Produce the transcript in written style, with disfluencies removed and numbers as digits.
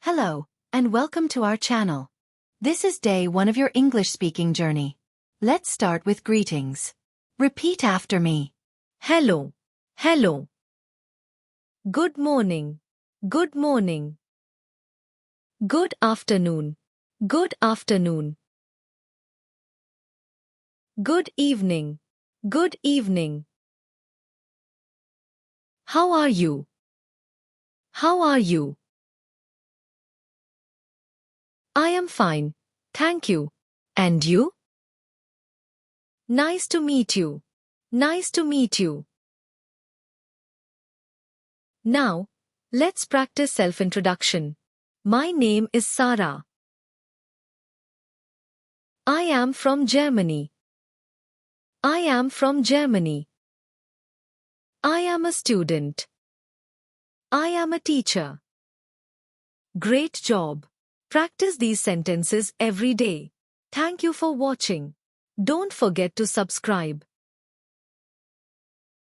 Hello, and welcome to our channel. This is day 1 of your English speaking journey. Let's start with greetings. Repeat after me. Hello, hello. Good morning, good morning. Good afternoon, good afternoon. Good evening, good evening. How are you? How are you? I am fine, thank you. And you? Nice to meet you. Nice to meet you. Now, let's practice self-introduction. My name is Sarah. I am from Germany. I am from Germany. I am a student. I am a teacher. Great job. Practice these sentences every day. Thank you for watching. Don't forget to subscribe.